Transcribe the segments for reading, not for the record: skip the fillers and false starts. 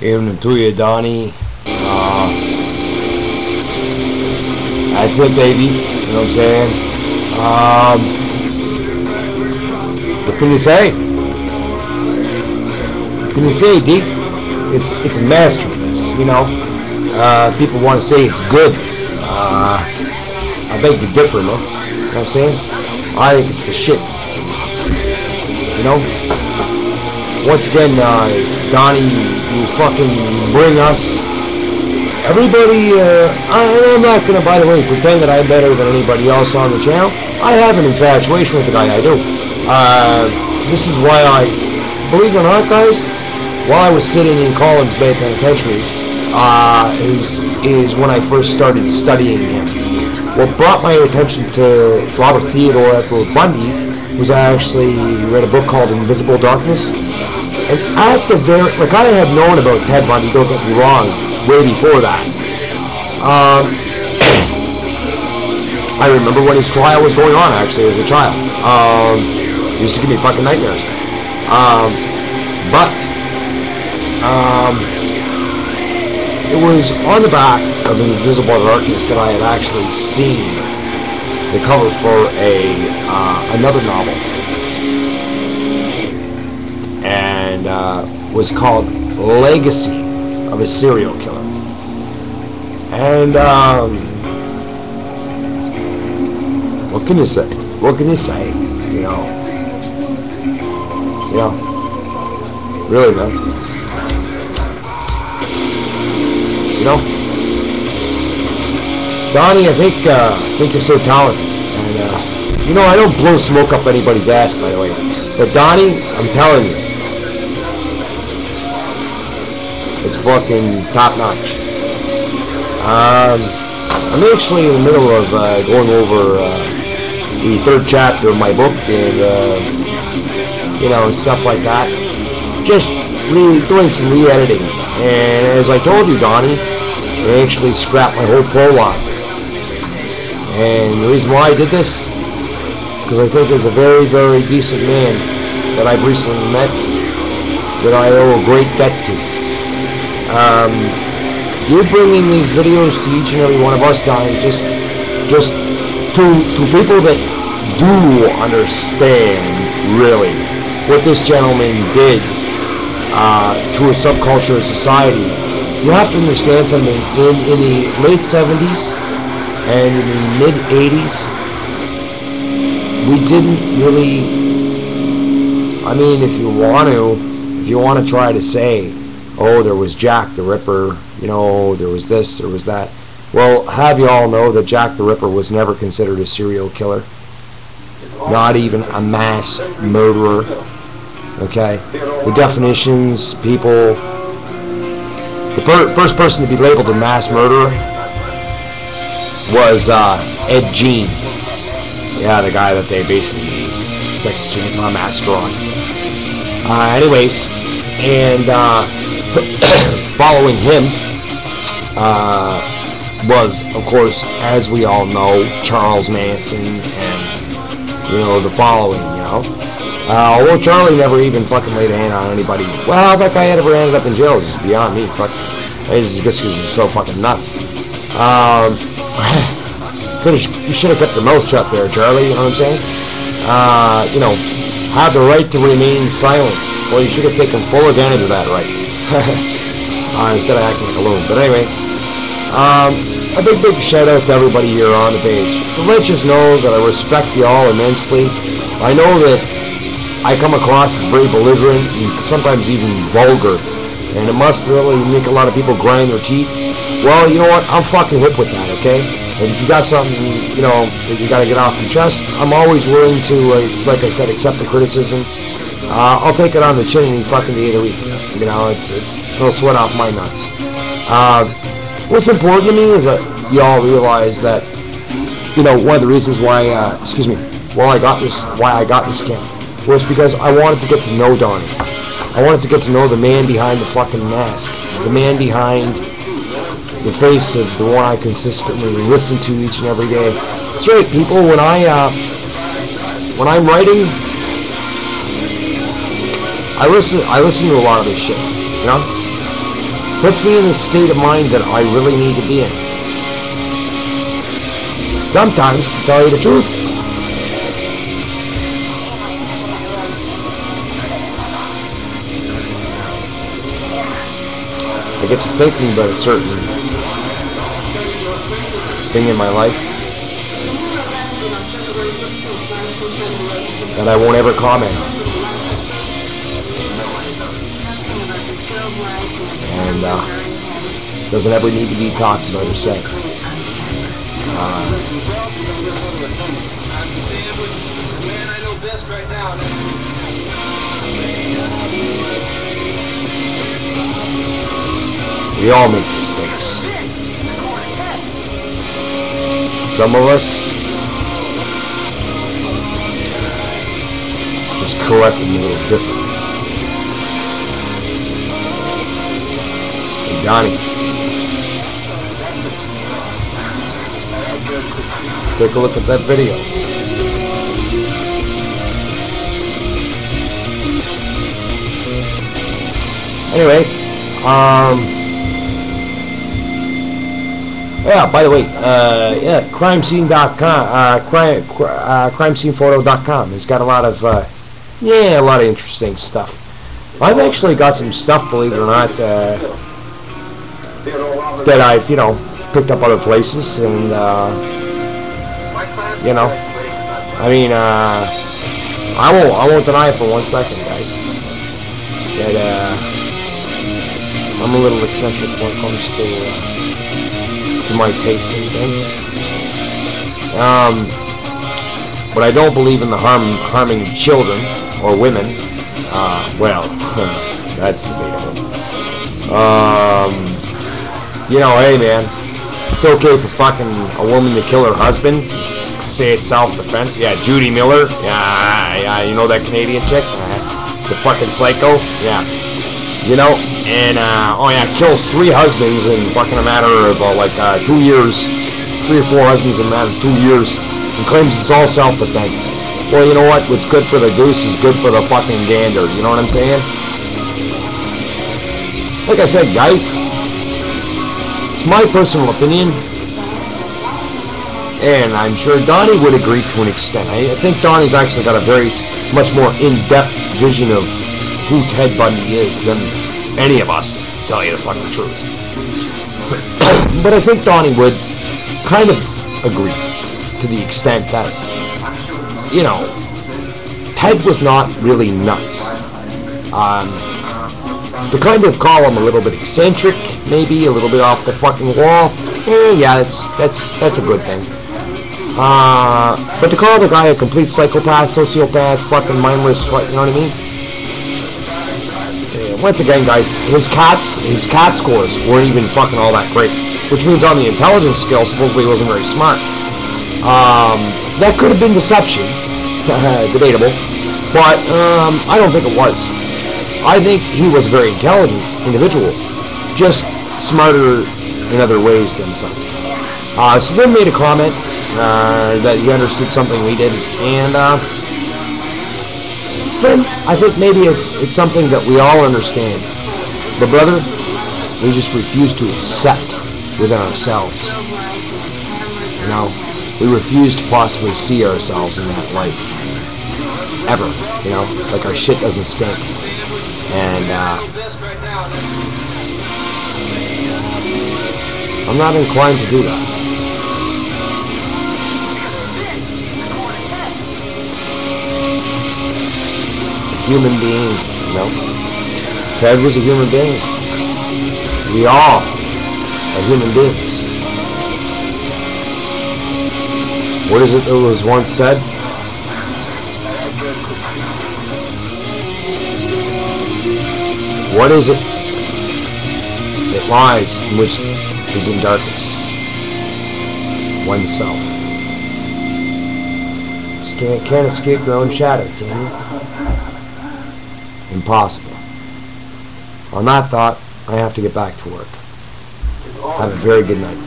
Evening to you, Donnie. That's it, baby. You know what I'm saying? What can you say? What can you say, D? It's a masterpiece, you know? People want to say it's good. I beg to differ, man. You know what I'm saying? I think it's the shit. You know? Once again, Donnie, you fucking bring us. Everybody, I'm not going to, by the way, pretend that I'm better than anybody else on the channel. I have an infatuation with the guy, I do. This is why believe it or not, guys, while I was sitting in Collins Bay Penitentiary, is when I first started studying him. What brought my attention to Robert Theodore Edward Bundy was I actually read a book called Invisible Darkness. And at the very, like, I had known about Ted Bundy, don't get me wrong, way before that. I remember when his trial was going on, actually, as a child. It used to give me fucking nightmares. It was on the back of Invisible Darkness that I had actually seen the cover for another novel. And was called Legacy of a Serial Killer. And what can you say? What can you say? You know, really, man. You know, Donnie, I think you're so talented, and you know, I don't blow smoke up anybody's ass, by the way. But Donnie, I'm telling you, it's fucking top notch. I'm actually in the middle of going over the third chapter of my book, and you know, stuff like that. Just really doing some re-editing. And as I told you, Donnie, I actually scrapped my whole prologue. And the reason why I did this is because I think there's a very, very decent man that I've recently met that I owe a great debt to. You're bringing these videos to each and every one of us, Donnie, just to people that do understand, really, what this gentleman did to a subculture of society. You have to understand something. In the late 70s and in the mid 80s, we didn't really, I mean, if you want to try to say, oh, there was Jack the Ripper, you know, there was this, there was that. Well, have you all know that Jack the Ripper was never considered a serial killer? Not even a mass murderer. Okay? The definitions, people... The first person to be labeled a mass murderer was Ed Gein. Yeah, the guy that they basically made Texas Chainsaw Massacre on. Anyways, and following him was, of course, as we all know, Charles Manson and, you know, the following, you know. Although Charlie never even fucking laid a hand on anybody. Well, how that guy ever ended up in jail is beyond me. Fuck. I just guess because he's so fucking nuts. You should have kept your mouth shut there, Charlie, you know what I'm saying? You know, have the right to remain silent. Well, you should have taken full advantage of that right. Instead of acting like a loon. But anyway, a big shout out to everybody here on the page. To let you know that I respect you all immensely. I know that I come across as very belligerent and sometimes even vulgar, and it must really make a lot of people grind their teeth. Well, you know what? I'm fucking hip with that, okay? And if you got something, you know, that you got to get off your chest, I'm always willing to, like I said, accept the criticism. I'll take it on the chin any fucking day of the week. You know, it's no sweat off my nuts. What's important to me is that you all realize that, you know, one of the reasons why, why I got this camp was because I wanted to get to know Donnie. I wanted to get to know the man behind the fucking mask, the man behind the face of the one I consistently listen to each and every day. That's right, people. When I'm writing, I listen to a lot of this shit, you know. puts me in the state of mind that I really need to be in. Sometimes, to tell you the truth, I get to thinking about a certain thing in my life that I won't ever comment on. And doesn't ever need to be talked about or said. We all make mistakes. Some of us just correct them a little different. Hey, Donnie, take a look at that video. Anyway, yeah, by the way, yeah, crimescene.com, crimescenephoto.com has got a lot of, yeah, a lot of interesting stuff. I've actually got some stuff, believe it or not, that I've, you know, picked up other places, and, you know, I mean, I won't deny it for 1 second, guys, that, I'm a little eccentric when it comes to my tastes and things. But I don't believe in the harming children or women. Well, that's debatable. You know, hey man, it's okay for fucking a woman to kill her husband. Say it's self-defense. Yeah, Judy Miller. Yeah, you know that Canadian chick? The fucking psycho. Yeah. You know, and, oh yeah, kills 3 husbands in fucking a matter of, like, 2 years, 3 or 4 husbands in a matter of 2 years, and claims it's all self-defense. Well, you know what? What's good for the goose is good for the fucking gander, you know what I'm saying? Like I said, guys, it's my personal opinion, and I'm sure Donnie would agree to an extent. I think Donnie's actually got a very much more in-depth vision of who Ted Bundy is than any of us, to tell you the fucking truth. But I think Donnie would kind of agree to the extent that, you know, Ted was not really nuts. To kind of call him a little bit eccentric, maybe a little bit off the fucking wall, yeah, that's a good thing. But to call the guy a complete psychopath, sociopath, fucking mindless, you know what I mean? Once again, guys, his CAT scores weren't even fucking all that great, which means on the intelligence scale, supposedly he wasn't very smart. That could have been deception, debatable, but I don't think it was. I think he was a very intelligent individual, just smarter in other ways than some. Slim made a comment that he understood something we didn't, and Slim, I think maybe it's something that we all understand. But brother, we just refuse to accept within ourselves. You know, we refuse to possibly see ourselves in that light. Ever, you know, like our shit doesn't stink. And I'm not inclined to do that. Human being, you know. Ted was a human being. We all are human beings. What is it that was once said? What is it that lies in which is in darkness? Oneself. You can't escape your own shadow, can you? Impossible. On that thought, I have to get back to work. Have a very good night.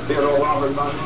Theodore Robert Bundy.